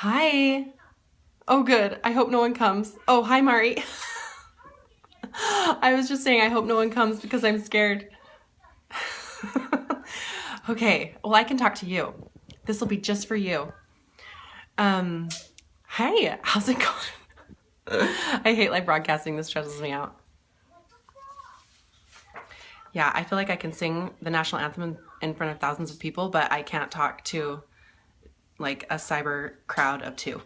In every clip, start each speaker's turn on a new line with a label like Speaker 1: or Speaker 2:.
Speaker 1: Hi. Oh, good. I hope no one comes. Oh, hi, Mari. I was just saying I hope no one comes because I'm scared. Okay, well, I can talk to you. This will be just for you. Hi, how's it going? I hate live broadcasting. This stresses me out. Yeah, I feel like I can sing the national anthem in front of thousands of people, but I can't talk to like a cyber crowd of two.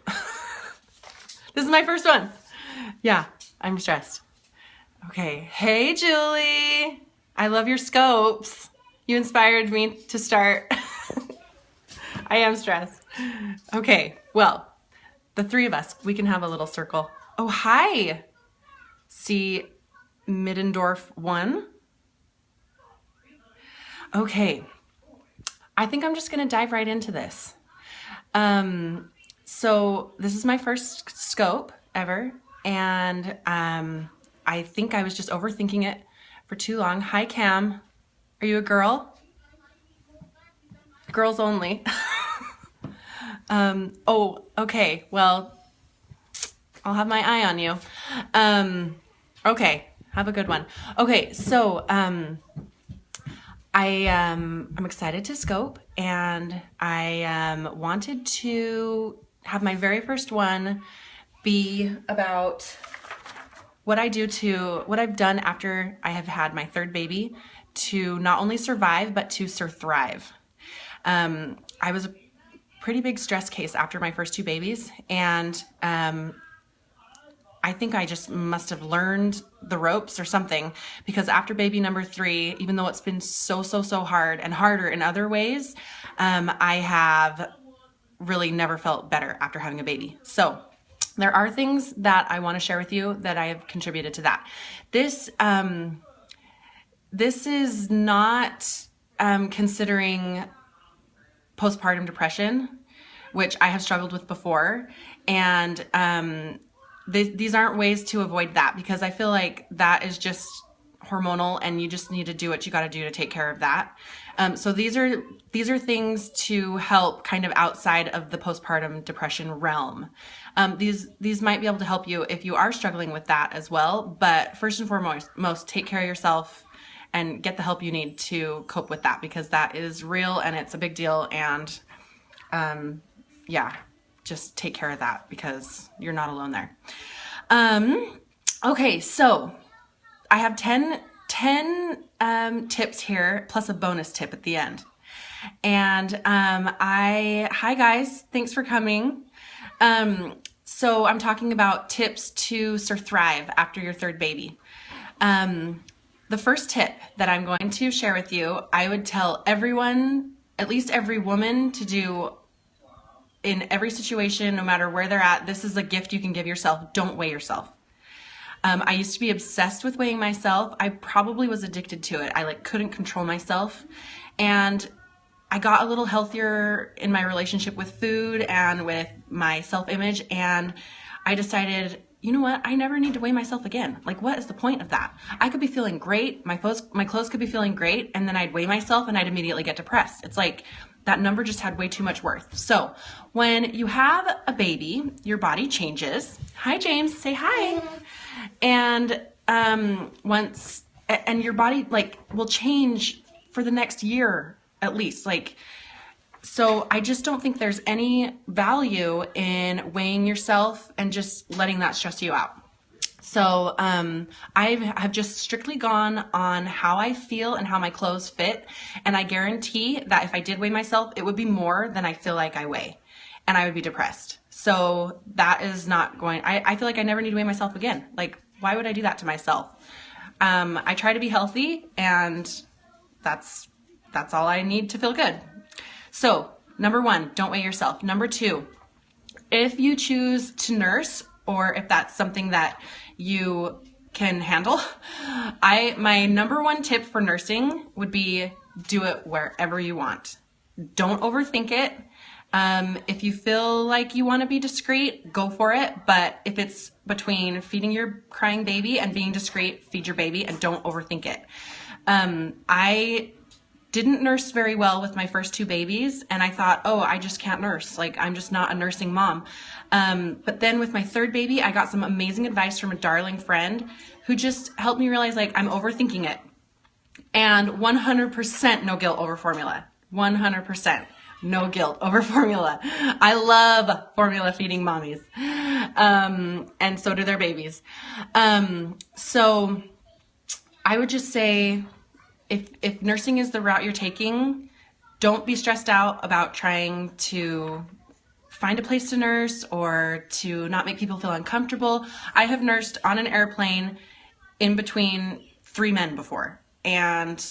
Speaker 1: This is my first one. Yeah, I'm stressed. Okay, hey Julie. I love your scopes. You inspired me to start. I am stressed. Okay, well, the three of us, we can have a little circle. Oh, hi. See Middendorf 1. Okay, I think I'm just gonna dive right into this. So this is my first scope ever, and I think I was just overthinking it for too long. Hi, Cam. Are you a girl? Girls only. Oh, okay. Well, I'll have my eye on you. Okay, have a good one. Okay, so I'm excited to scope, and I wanted to have my very first one be about what I've done after I have had my third baby to not only survive, but to sur-thrive. I was a pretty big stress case after my first two babies, and I think I just must have learned the ropes or something, because after baby number 3, even though it's been so hard and harder in other ways, I have really never felt better after having a baby. So there are things that I want to share with you that I have contributed to that. This is not considering postpartum depression, which I have struggled with before, and these aren't ways to avoid that, because I feel like that is just hormonal and you just need to do what you got to do to take care of that. So these are things to help kind of outside of the postpartum depression realm. These might be able to help you if you are struggling with that as well. But first and foremost, take care of yourself and get the help you need to cope with that, because that is real and it's a big deal. And yeah, just take care of that because you're not alone there. Okay, so I have 10 tips here, plus a bonus tip at the end. And hi guys, thanks for coming. So I'm talking about tips to sur-thrive after your third baby. The first tip that I'm going to share with you, I would tell everyone, at least every woman, to do in every situation, no matter where they're at. This is a gift you can give yourself. Don't weigh yourself. I used to be obsessed with weighing myself. I probably was addicted to it. I couldn't control myself. And I got a little healthier in my relationship with food and with my self-image. And I decided, you know what? I never need to weigh myself again. What is the point of that? I could be feeling great. My clothes could be feeling great. And then I'd weigh myself and I'd immediately get depressed. It's like that number just had way too much worth. So when you have a baby, your body changes. Hi, James. Say hi. And and your body will change for the next year at least. So I just don't think there's any value in weighing yourself and just letting that stress you out. So I have just strictly gone on how I feel and how my clothes fit. And I guarantee that if I did weigh myself, it would be more than I feel like I weigh. And I would be depressed. So that is not going, I feel like I never need to weigh myself again. Why would I do that to myself? I try to be healthy, and that's all I need to feel good. So number 1, don't weigh yourself. Number 2, if you choose to nurse, or if that's something that you can handle, my number 1 tip for nursing would be do it wherever you want. Don't overthink it. If you feel like you want to be discreet, go for it. But if it's between feeding your crying baby and being discreet, feed your baby and don't overthink it. I didn't nurse very well with my first 2 babies, and I thought, oh, I just can't nurse. Like, I'm just not a nursing mom. But then with my 3rd baby, I got some amazing advice from a darling friend who just helped me realize, like, I'm overthinking it. And 100% no guilt over formula. 100% no guilt over formula. I love formula feeding mommies. And so do their babies. So I would just say, if nursing is the route you're taking, don't be stressed out about trying to find a place to nurse or to not make people feel uncomfortable. I have nursed on an airplane in between 3 men before, and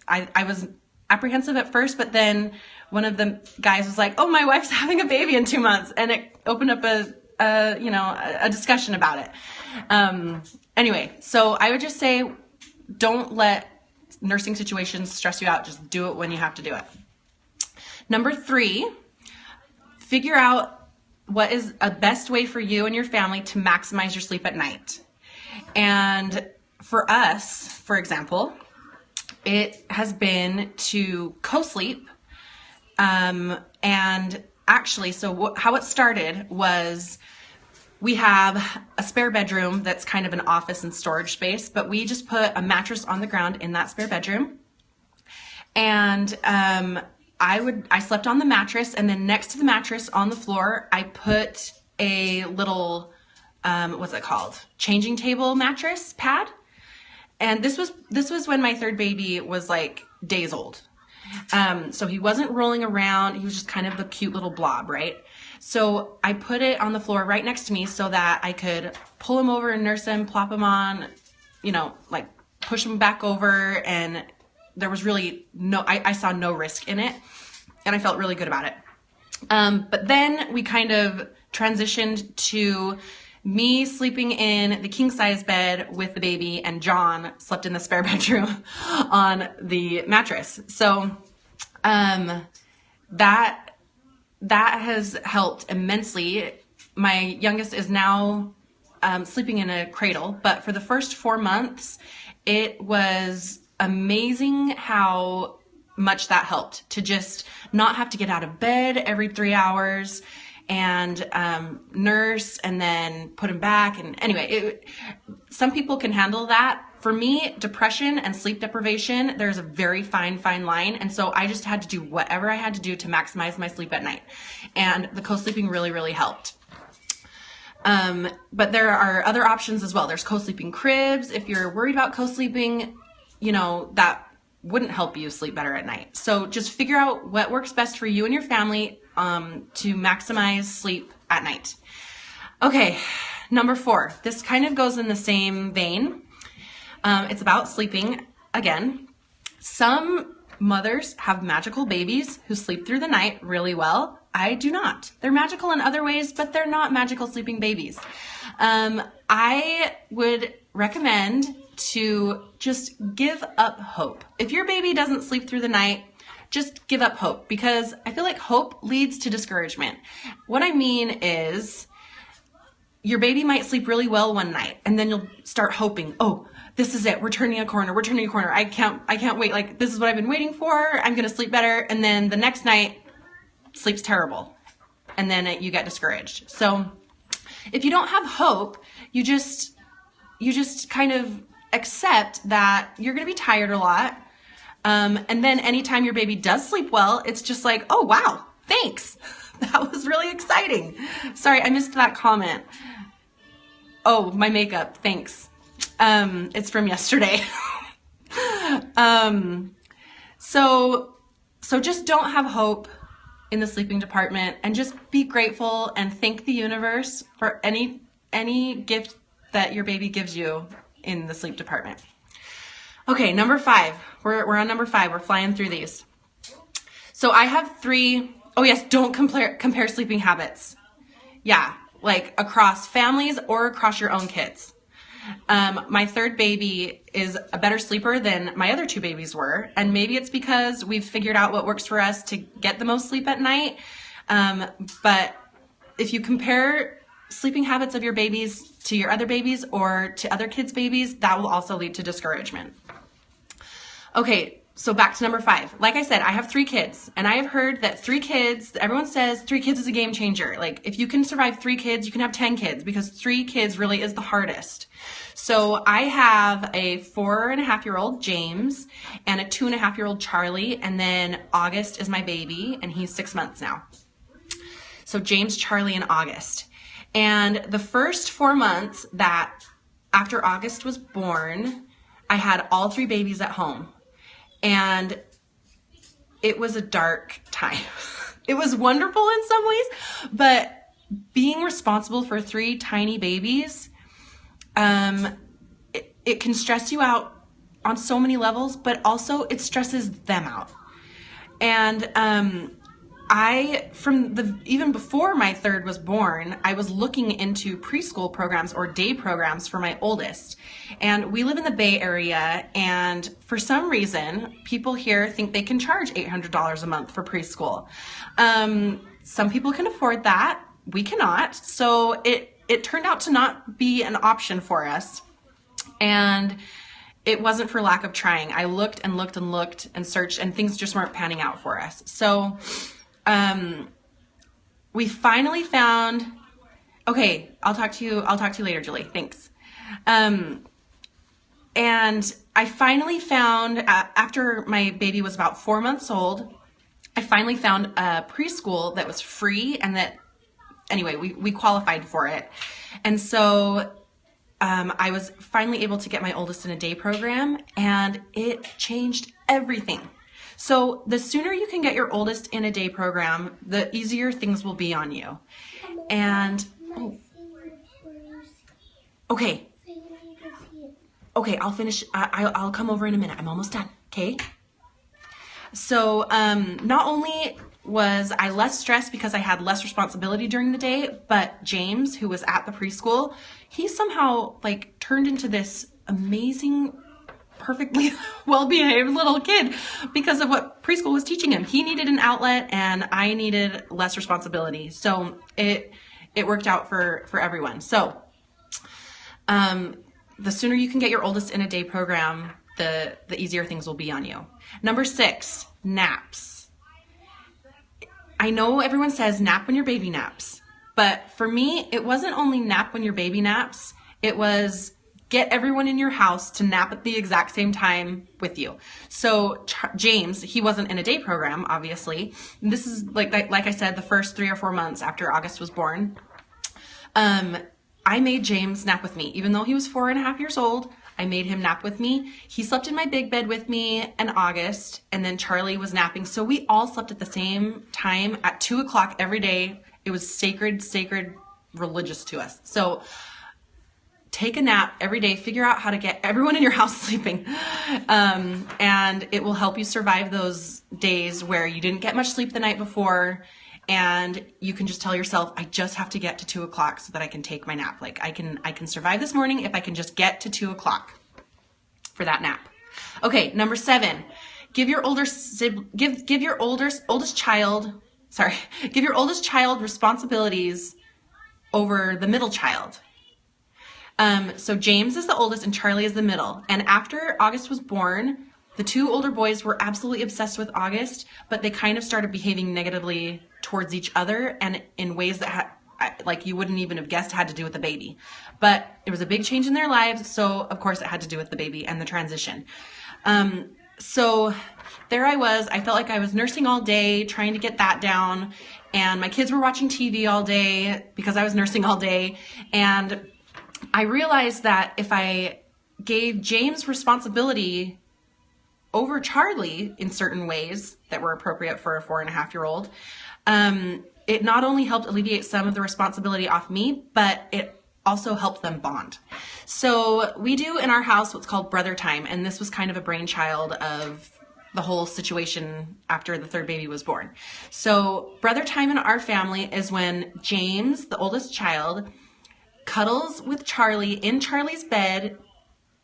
Speaker 1: I was apprehensive at first, but then one of the guys was like, oh, my wife's having a baby in 2 months, and it opened up a discussion about it. Anyway, so I would just say, don't let nursing situations stress you out. Just do it when you have to do it. Number 3, figure out what is a best way for you and your family to maximize your sleep at night. And for us, for example, it has been to co-sleep. And actually, so how it started was, we have a spare bedroom that's kind of an office and storage space, but we just put a mattress on the ground in that spare bedroom. And I slept on the mattress, and then next to the mattress on the floor, I put a little, what's it called? Changing table mattress pad. And this was when my 3rd baby was like days old. So he wasn't rolling around. He was just kind of a cute little blob, right? So I put it on the floor right next to me so that I could pull him over and nurse him, plop him on, like push him back over. And there was really I saw no risk in it, and I felt really good about it. But then we kind of transitioned to me sleeping in the king size bed with the baby, and John slept in the spare bedroom on the mattress. So that has helped immensely. My youngest is now sleeping in a cradle, but for the first 4 months, it was amazing how much that helped to just not have to get out of bed every 3 hours and nurse and then put him back. And anyway, some people can handle that. For me, depression and sleep deprivation, there's a very fine line. And so I just had to do whatever I had to do to maximize my sleep at night. And the co-sleeping really, really helped. But there are other options as well. There's co-sleeping cribs. If you're worried about co-sleeping, that wouldn't help you sleep better at night. So just figure out what works best for you and your family to maximize sleep at night. Okay, number 4. This kind of goes in the same vein. It's about sleeping again. Some mothers have magical babies who sleep through the night really well. I do not. They're magical in other ways, but they're not magical sleeping babies. I would recommend to just give up hope. If your baby doesn't sleep through the night, just give up hope, because I feel like hope leads to discouragement. What I mean is, your baby might sleep really well one night, and then you'll start hoping, oh, this is it. We're turning a corner. I can't wait. Like, this is what I've been waiting for. I'm going to sleep better. And then the next night, sleep's terrible. And then you get discouraged. So if you don't have hope, you just kind of accept that you're going to be tired a lot. And then anytime your baby does sleep well, it's just like, oh, wow, thanks. That was really exciting. Sorry, I missed that comment. Oh, my makeup. Thanks. It's from yesterday. So just don't have hope in the sleeping department, and just be grateful and thank the universe for any gift that your baby gives you in the sleep department. Okay, number 5. We're on number 5. We're flying through these. So I have 3. Oh yes, don't compare sleeping habits. Yeah, like across families or across your own kids. My 3rd baby is a better sleeper than my other 2 babies were. And maybe it's because we've figured out what works for us to get the most sleep at night. But if you compare sleeping habits of your babies to your other babies or to other kids' babies, that will also lead to discouragement. Okay, So back to number 5. Like I said, I have 3 kids, and I have heard that 3 kids, everyone says 3 kids is a game changer. Like if you can survive 3 kids, you can have 10 kids, because 3 kids really is the hardest. So I have a 4.5-year-old James and a 2.5-year-old Charlie, and then August is my baby, and he's 6 months now. So James, Charlie, and August. And the first 4 months that after August was born, I had all 3 babies at home. And it was a dark time. It was wonderful in some ways, but being responsible for 3 tiny babies, it can stress you out on so many levels, but also it stresses them out. And even before my 3rd was born, I was looking into preschool programs or day programs for my oldest. And we live in the Bay Area, and for some reason, people here think they can charge $800 a month for preschool. Some people can afford that. We cannot. So it turned out to not be an option for us. And it wasn't for lack of trying. I looked and looked and looked and searched, and things just weren't panning out for us. So we finally found, okay, I'll talk to you later, Julie. Thanks. And I finally found, after my baby was about 4 months old, I finally found a preschool that was free, and that, anyway, we qualified for it. And so I was finally able to get my oldest in a day program, and it changed everything. So the sooner you can get your oldest in a day program, the easier things will be on you. And, okay, I'll finish. I'll come over in a minute. I'm almost done. Okay. So not only was I less stressed because I had less responsibility during the day, but James, who was at the preschool, he somehow like turned into this amazing, perfectly well-behaved little kid because of what preschool was teaching him. He needed an outlet, and I needed less responsibility. So it worked out for everyone. So the sooner you can get your oldest in a day program, the easier things will be on you. Number 6, naps. I know everyone says nap when your baby naps, but for me, it wasn't only nap when your baby naps, it was get everyone in your house to nap at the exact same time with you. So James, he wasn't in a day program, obviously. This is like I said, the first 3 or 4 months after August was born. I made James nap with me. Even though he was 4.5 years old, I made him nap with me. He slept in my big bed with me in August, and then Charlie was napping. So we all slept at the same time at 2 o'clock every day. It was sacred, religious to us. So take a nap every day, figure out how to get everyone in your house sleeping. And it will help you survive those days where you didn't get much sleep the night before, and you can just tell yourself, I just have to get to 2 o'clock so that I can take my nap. Like I can survive this morning if I can just get to 2 o'clock for that nap. Okay, number 7, give your oldest child responsibilities over the middle child. So James is the oldest and Charlie is the middle. And after August was born, the 2 older boys were absolutely obsessed with August, but they kind of started behaving negatively towards each other and in ways that like you wouldn't even have guessed had to do with the baby. But it was a big change in their lives, so of course it had to do with the baby and the transition. So there I was. I felt like I was nursing all day, trying to get that down, and my kids were watching TV all day because I was nursing all day. And I realized that if I gave James responsibility over Charlie in certain ways that were appropriate for a 4.5-year-old, it not only helped alleviate some of the responsibility off me, but it also helped them bond. So we do in our house what's called brother time, and this was kind of a brainchild of the whole situation after the 3rd baby was born. So brother time in our family is when James, the oldest child, cuddles with Charlie in Charlie's bed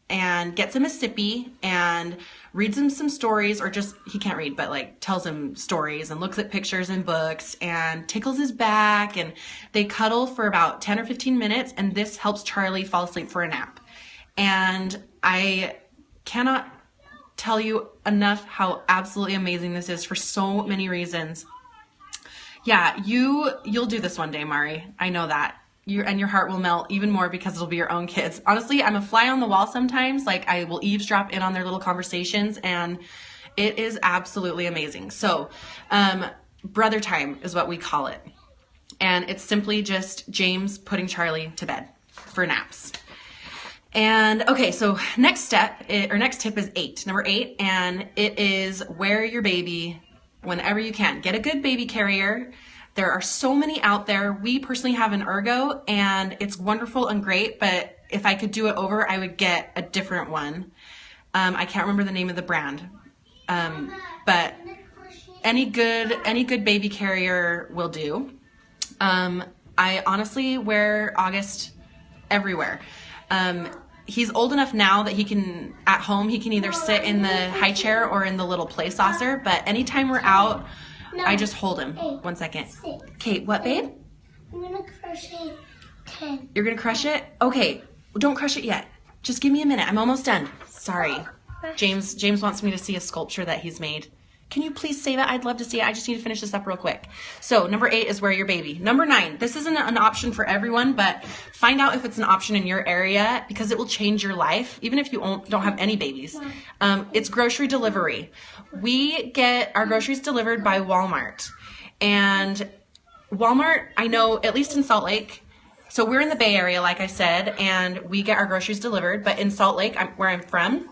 Speaker 1: and gets him a sippy and reads him some stories, or just, he can't read, but like tells him stories and looks at pictures and books and tickles his back, and they cuddle for about 10 or 15 minutes, and this helps Charlie fall asleep for a nap. And I cannot tell you enough how absolutely amazing this is for so many reasons. Yeah, you'll do this one day, Mari. I know that. And your heart will melt even more because it'll be your own kids. Honestly, I'm a fly on the wall sometimes. Like, I will eavesdrop in on their little conversations, and it is absolutely amazing. So, brother time is what we call it. And it's simply just James putting Charlie to bed for naps. And okay, so next tip is 8, number 8, and it is wear your baby whenever you can. Get a good baby carrier. There are so many out there. We personally have an Ergo, and it's wonderful and great, but if I could do it over, I would get a different one. I can't remember the name of the brand, but any good baby carrier will do. I honestly wear August everywhere. He's old enough now that he can either sit in the high chair or in the little play saucer, but anytime we're out, I just hold him. 1 second. Kate, what, babe?
Speaker 2: I'm going to crochet 10.
Speaker 1: You're going to crush it? Okay, don't crush it yet. Just give me a minute. I'm almost done. Sorry. James wants me to see a sculpture that he's made. Can you please save it? I'd love to see it. I just need to finish this up real quick. So number 8 is wear your baby. Number 9, this isn't an option for everyone, but find out if it's an option in your area because it will change your life, even if you don't have any babies. It's grocery delivery. We get our groceries delivered by Walmart. And Walmart, I know, at least in Salt Lake, so we're in the Bay Area, like I said, and we get our groceries delivered. But in Salt Lake, where I'm from,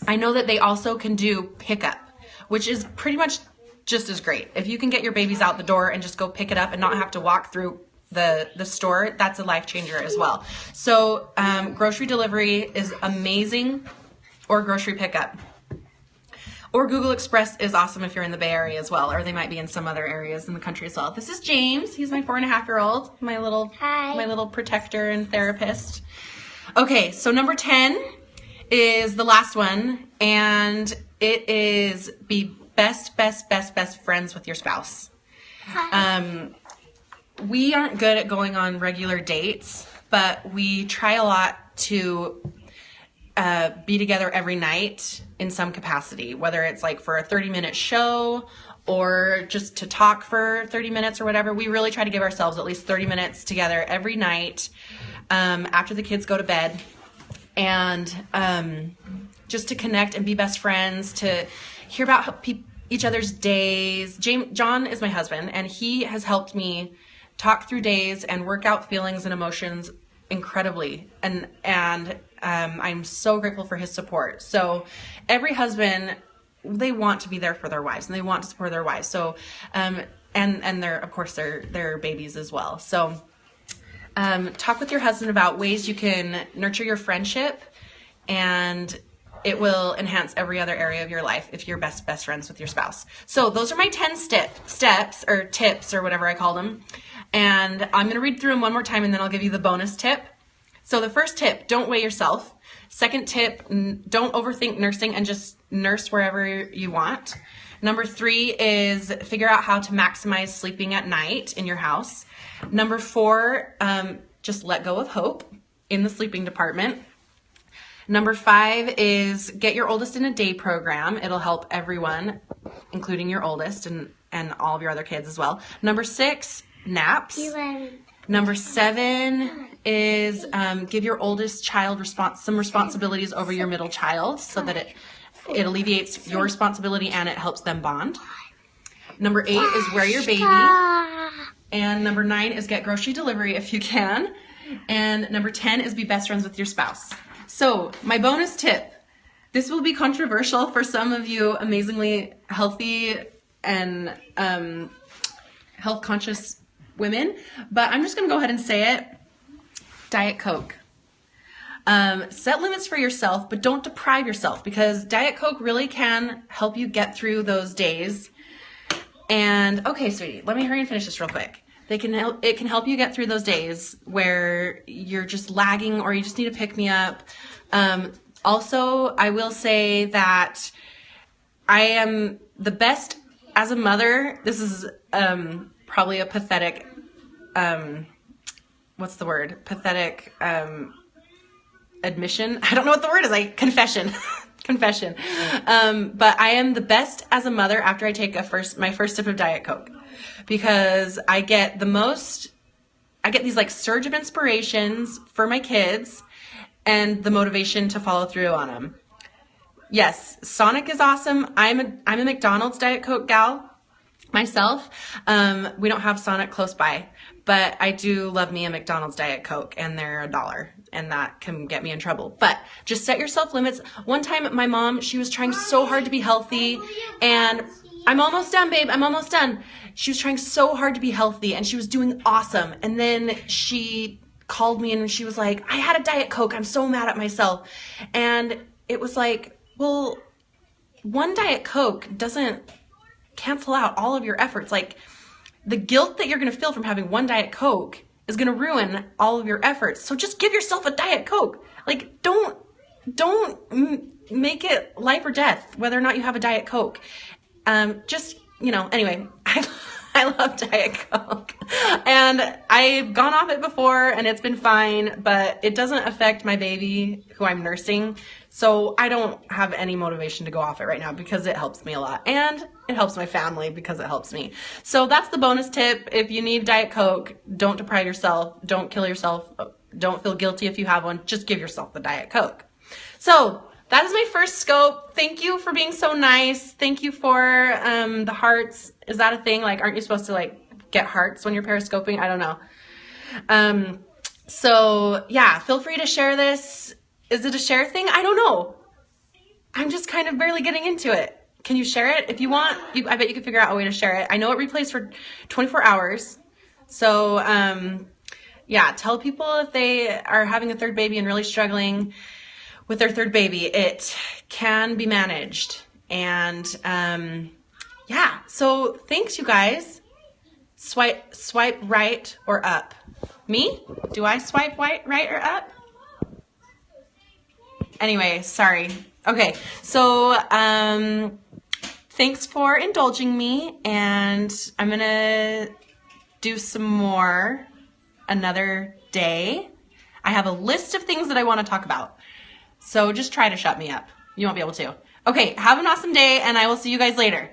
Speaker 1: I know that they also can do pickup, which is pretty much just as great. If you can get your babies out the door and just go pick it up and not have to walk through the store, that's a life changer as well. So grocery delivery is amazing, or grocery pickup. Or Google Express is awesome if you're in the Bay Area as well, or they might be in some other areas in the country as well. This is James. He's my 4.5-year-old, my little protector and therapist. Okay, so number 10 is the last one, and it is be best friends with your spouse. We aren't good at going on regular dates, but we try a lot to be together every night in some capacity, whether it's like for a 30-minute show or just to talk for 30 minutes or whatever. We really try to give ourselves at least 30 minutes together every night after the kids go to bed, and just to connect and be best friends, to hear about each other's days. John is my husband, and he has helped me talk through days and work out feelings and emotions incredibly, and I'm so grateful for his support. So every husband, they want to be there for their wives, and they want to support their wives. So and their, of course, their babies as well. So talk with your husband about ways you can nurture your friendship, and it will enhance every other area of your life if you're best friends with your spouse. So those are my 10 steps or tips or whatever I call them. And I'm going to read through them one more time, and then I'll give you the bonus tip. So the first tip, don't weigh yourself. Second tip, don't overthink nursing and just nurse wherever you want. Number 3 is figure out how to maximize sleeping at night in your house. Number 4, just let go of hope in the sleeping department. Number 5 is get your oldest in a day program. It'll help everyone, including your oldest and all of your other kids as well. Number 6, naps.
Speaker 2: 11.
Speaker 1: Number 7 is give your oldest child some responsibilities over your middle child so that it alleviates your responsibility and it helps them bond. Number 8 is wear your baby. And number 9 is get grocery delivery if you can. And number 10 is be best friends with your spouse. So my bonus tip, this will be controversial for some of you amazingly healthy and health conscious women, but I'm just going to go ahead and say it. Diet Coke. Set limits for yourself, but don't deprive yourself, because Diet Coke really can help you get through those days. And okay, sweetie, let me hurry and finish this real quick. It can help you get through those days where you're just lagging or you just need to pick me up. Also, I will say that I am the best as a mother. This is probably a pathetic, what's the word? Pathetic admission. I don't know what the word is. Confession. Confession. But I am the best as a mother after I take my first sip of Diet Coke, because I get these like surge of inspirations for my kids and the motivation to follow through on them. Yes, Sonic is awesome. I'm a McDonald's Diet Coke gal myself. We don't have Sonic close by, but I do love me a McDonald's Diet Coke, and they're $1, and that can get me in trouble. But just set yourself limits. One time, my mom, she was trying so hard to be healthy, and I'm almost done, babe. I'm almost done. She was trying so hard to be healthy, and she was doing awesome. And then she called me, and she was like, I had a Diet Coke. I'm so mad at myself. And it was like, well, one Diet Coke doesn't cancel out all of your efforts. Like, the guilt that you're going to feel from having one Diet Coke is going to ruin all of your efforts. So just give yourself a Diet Coke. Like, don't make it life or death whether or not you have a Diet Coke. Just, anyway, I love Diet Coke, and I've gone off it before and it's been fine, but it doesn't affect my baby who I'm nursing. So I don't have any motivation to go off it right now because it helps me a lot, and it helps my family because it helps me. So that's the bonus tip. If you need Diet Coke, don't deprive yourself. Don't kill yourself. Don't feel guilty if you have one. Just give yourself the Diet Coke. So that is my first scope. Thank you for being so nice. Thank you for the hearts. Is that a thing? Like, aren't you supposed to like get hearts when you're periscoping? I don't know. So yeah, feel free to share this. Is it a share thing? I don't know. I'm just kind of barely getting into it. Can you share it? If you want, I bet you can figure out a way to share it. I know it replays for 24 hours. So yeah, tell people if they are having a third baby and really struggling with their third baby, it can be managed. And yeah, so thanks, you guys. Swipe right or up. Me? Do I swipe right or up? Anyway, sorry. Okay, so thanks for indulging me, and I'm gonna do some more another day. I have a list of things that I want to talk about, so just try to shut me up. You won't be able to. Okay, have an awesome day, and I will see you guys later.